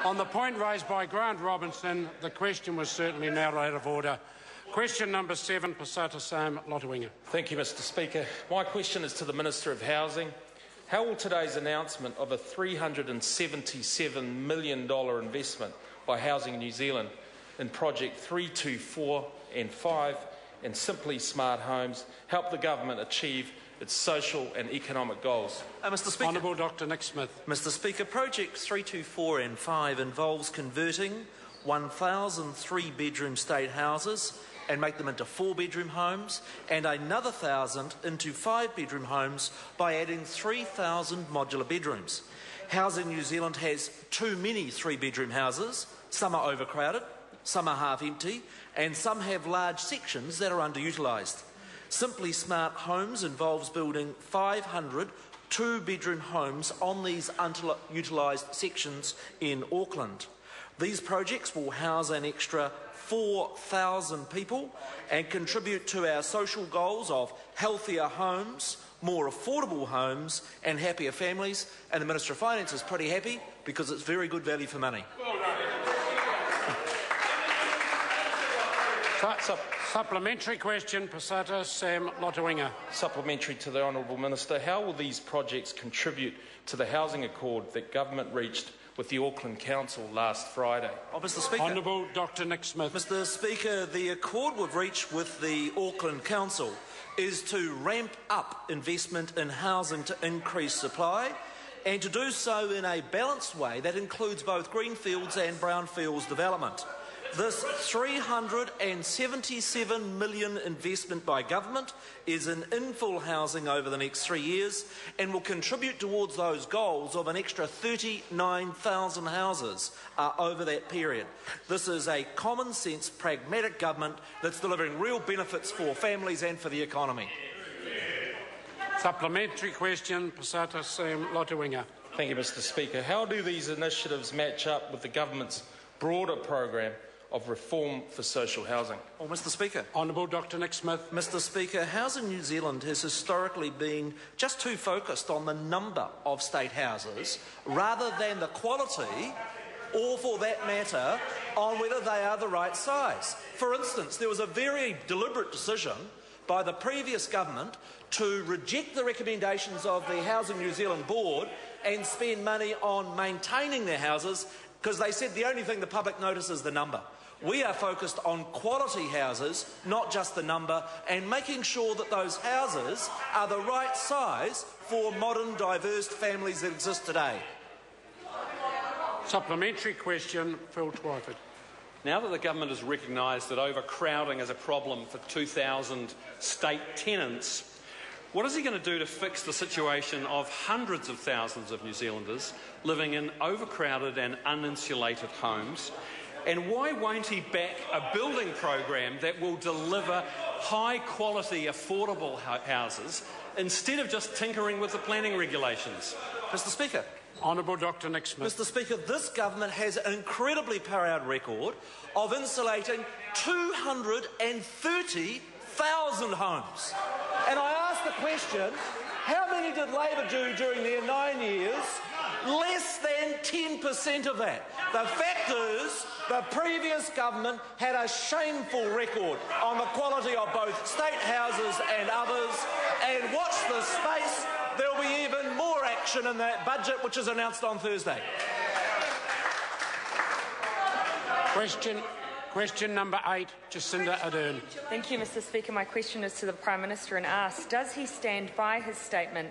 On the point raised by Grant Robinson, the question was certainly now out of order. Question number 7, Peseta, same, Lotu-Iiga. Thank you, Mr Speaker. My question is to the Minister of Housing. How will today's announcement of a $377 million investment by Housing New Zealand in Project 3, 2, 4 and 5 and Simply Smart Homes help the government achieve its social and economic goals? Mr Speaker. Honourable Dr Nick Smith. Mr Speaker, Projects 3, 2, 4 and 5 involves converting 1,000 three-bedroom state houses and make them into 4-bedroom homes, and another 1,000 into 5-bedroom homes by adding 3,000 modular bedrooms. Housing New Zealand has too many 3-bedroom houses. Some are overcrowded, some are half empty, and some have large sections that are underutilised. Simply Smart Homes involves building 500 2-bedroom homes on these underutilised sections in Auckland. These projects will house an extra 4,000 people and contribute to our social goals of healthier homes, more affordable homes and happier families. And the Minister of Finance is pretty happy because it's very good value for money. Supplementary question, Peseta, Sam, Lotu-Iiga. Supplementary to the Honourable Minister. How will these projects contribute to the housing accord that government reached with the Auckland Council last Friday? Mr Speaker. Honourable Dr Nick Smith. Mr Speaker, the accord we've reached with the Auckland Council is to ramp up investment in housing to increase supply, and to do so in a balanced way that includes both greenfields and brownfields development. This $377 million investment by government is in infill housing over the next 3 years and will contribute towards those goals of an extra 39,000 houses over that period. This is a common sense, pragmatic government that's delivering real benefits for families and for the economy. Supplementary question, Peseta, Sam, Lotu-Iiga. Thank you, Mr Speaker. How do these initiatives match up with the government's broader program of reform for social housing? Well, Mr Speaker. Honourable Dr Nick Smith. Mr Speaker, Housing New Zealand has historically been just too focused on the number of state houses rather than the quality, or for that matter, on whether they are the right size. For instance, there was a very deliberate decision by the previous government to reject the recommendations of the Housing New Zealand board and spend money on maintaining their houses because they said the only thing the public notices is the number. We are focused on quality houses, not just the number, and making sure that those houses are the right size for modern, diverse families that exist today. Supplementary question, Phil Twyford. Now that the government has recognised that overcrowding is a problem for 2,000 state tenants, what is he going to do to fix the situation of hundreds of thousands of New Zealanders living in overcrowded and uninsulated homes? And why won't he back a building program that will deliver high-quality, affordable houses instead of just tinkering with the planning regulations? Mr Speaker. Honourable Dr Nick Smith. Mr Speaker, this government has an incredibly proud record of insulating 230,000 homes. And I ask the question, how many did Labor do during their 9 years? Less than 10% of that. The fact is, the previous government had a shameful record on the quality of both state houses and others. And watch this space, there will be even more action in that budget, which is announced on Thursday. Question number 8, Jacinda Ardern. Thank you, Mr Speaker. My question is to the Prime Minister and asks, does he stand by his statement